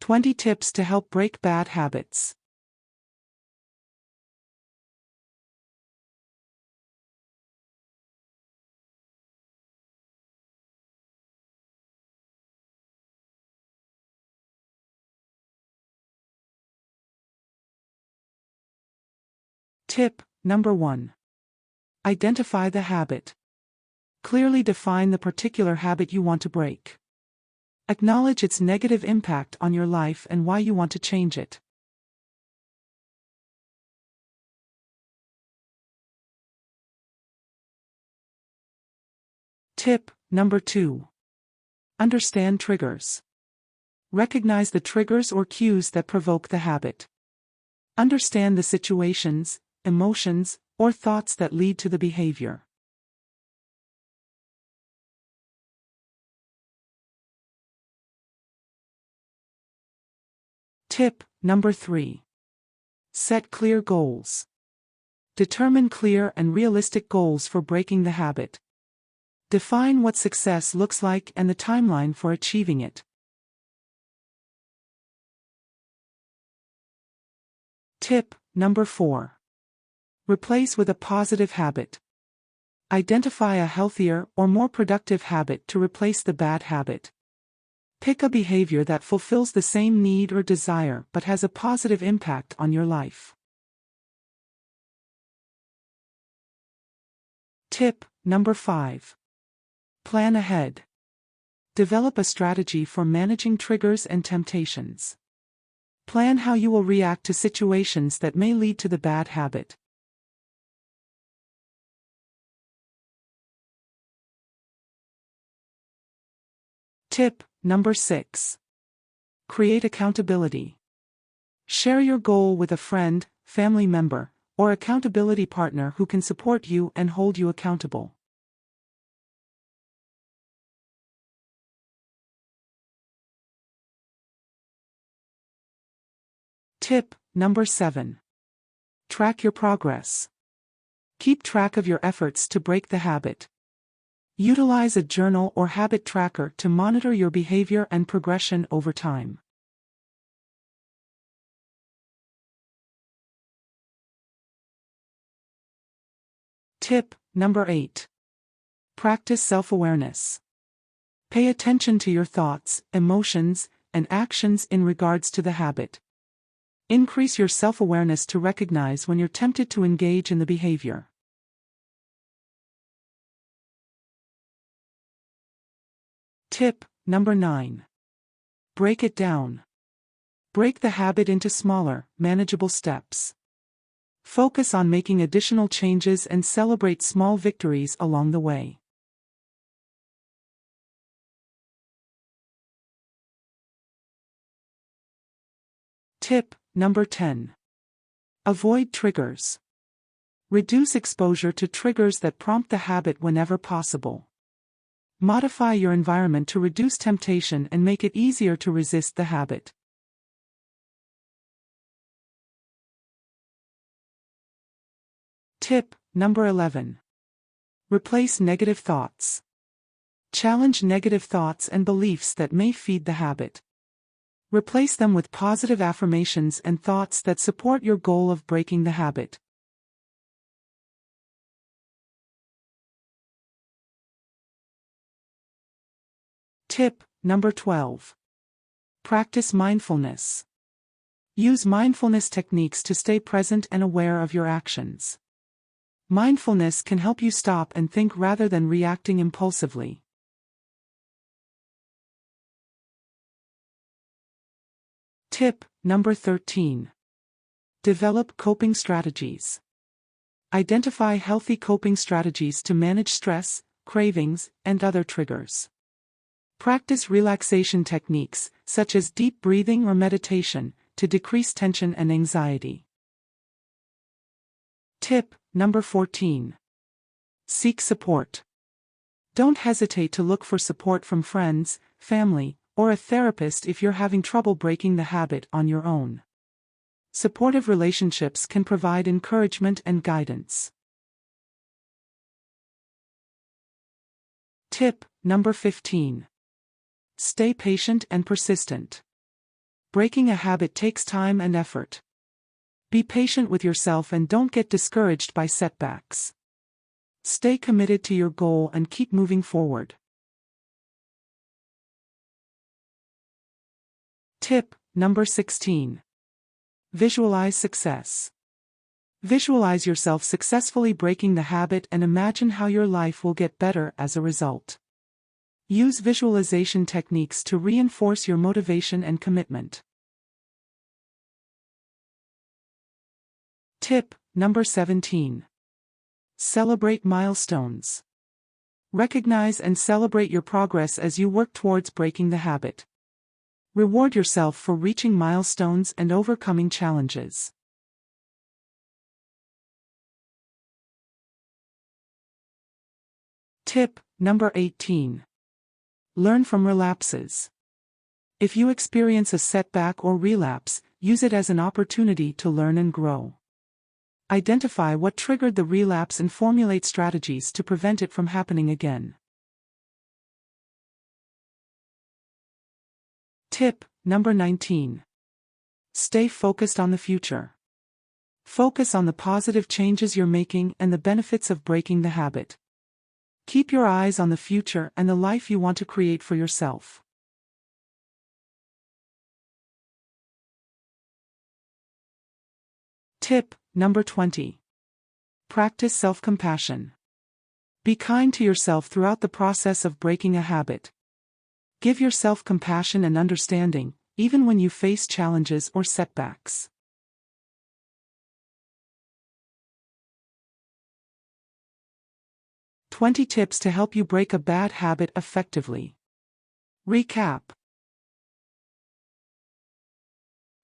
20 tips to help break bad habits. Tip number 1. Identify the habit. Clearly define the particular habit you want to break. Acknowledge its negative impact on your life and why you want to change it. Tip number 2. Understand triggers. Recognize the triggers or cues that provoke the habit. Understand the situations, emotions, or thoughts that lead to the behavior. Tip number 3. Set clear goals. Determine clear and realistic goals for breaking the habit. Define what success looks like and the timeline for achieving it. Tip number 4. Replace with a positive habit. Identify a healthier or more productive habit to replace the bad habit. Pick a behavior that fulfills the same need or desire but has a positive impact on your life. Tip number 5. Plan ahead. Develop a strategy for managing triggers and temptations. Plan how you will react to situations that may lead to the bad habit. Tip number 6. Create accountability. Share your goal with a friend, family member, or accountability partner who can support you and hold you accountable. Tip number 7. Track your progress. Keep track of your efforts to break the habit. Utilize a journal or habit tracker to monitor your behavior and progression over time. Tip number 8. Practice self-awareness. Pay attention to your thoughts, emotions, and actions in regards to the habit. Increase your self-awareness to recognize when you're tempted to engage in the behavior. Tip number 9. Break it down. Break the habit into smaller, manageable steps. Focus on making additional changes and celebrate small victories along the way. Tip number 10. Avoid triggers. Reduce exposure to triggers that prompt the habit whenever possible. Modify your environment to reduce temptation and make it easier to resist the habit. Tip number 11. Replace negative thoughts. Challenge negative thoughts and beliefs that may feed the habit. Replace them with positive affirmations and thoughts that support your goal of breaking the habit. Tip number 12. Practice mindfulness. Use mindfulness techniques to stay present and aware of your actions. Mindfulness can help you stop and think rather than reacting impulsively. Tip number 13. Develop coping strategies. Identify healthy coping strategies to manage stress, cravings, and other triggers. Practice relaxation techniques, such as deep breathing or meditation, to decrease tension and anxiety. Tip number 14. Seek support. Don't hesitate to look for support from friends, family, or a therapist if you're having trouble breaking the habit on your own. Supportive relationships can provide encouragement and guidance. Tip number 15. Stay patient and persistent. Breaking a habit takes time and effort. Be patient with yourself and don't get discouraged by setbacks. Stay committed to your goal and keep moving forward. Tip number 16. Visualize success. Visualize yourself successfully breaking the habit and imagine how your life will get better as a result. Use visualization techniques to reinforce your motivation and commitment. Tip number 17. Celebrate milestones. Recognize and celebrate your progress as you work towards breaking the habit. Reward yourself for reaching milestones and overcoming challenges. Tip number 18. Learn from relapses. If you experience a setback or relapse, use it as an opportunity to learn and grow. Identify what triggered the relapse and formulate strategies to prevent it from happening again. Tip number 19. Stay focused on the future. Focus on the positive changes you're making and the benefits of breaking the habit. Keep your eyes on the future and the life you want to create for yourself. Tip number 20. Practice self-compassion. Be kind to yourself throughout the process of breaking a habit. Give yourself compassion and understanding, even when you face challenges or setbacks. "20 tips to help you break a bad habit effectively." Recap.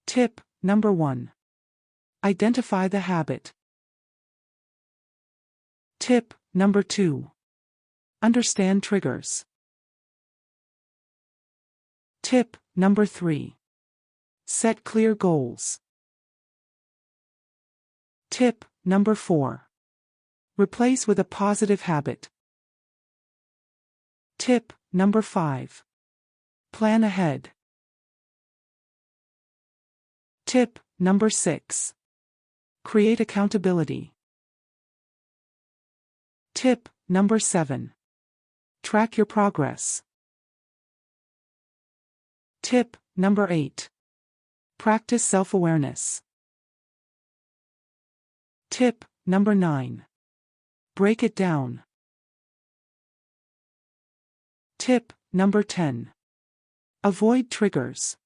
Tip number 1. Identify the habit. Tip number 2. Understand triggers. Tip number 3. Set clear goals. Tip number 4. Replace with a positive habit. Tip number 5. Plan ahead. Tip number 6. Create accountability. Tip number 7. Track your progress. Tip number 8. Practice self-awareness. Tip number 9. Break it down. Tip number 10. Avoid triggers.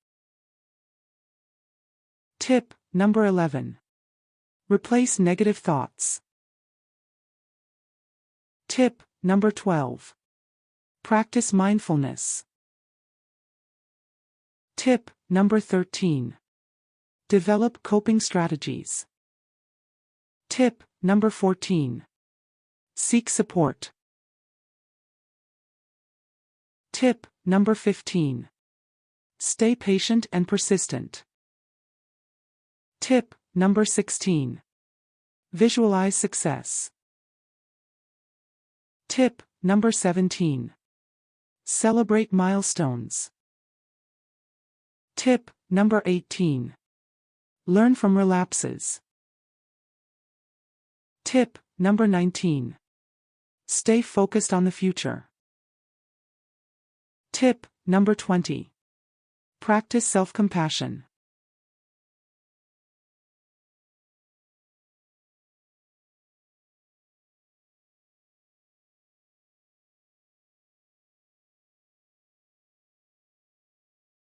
Tip number 11. Replace negative thoughts. Tip number 12. Practice mindfulness. Tip number 13. Develop coping strategies. Tip number 14. Seek support. Tip number 15. Stay patient and persistent. Tip number 16. Visualize success. Tip number 17. Celebrate milestones. Tip number 18. Learn from relapses. Tip number 19. Stay focused on the future. Tip number 20. Practice self-compassion.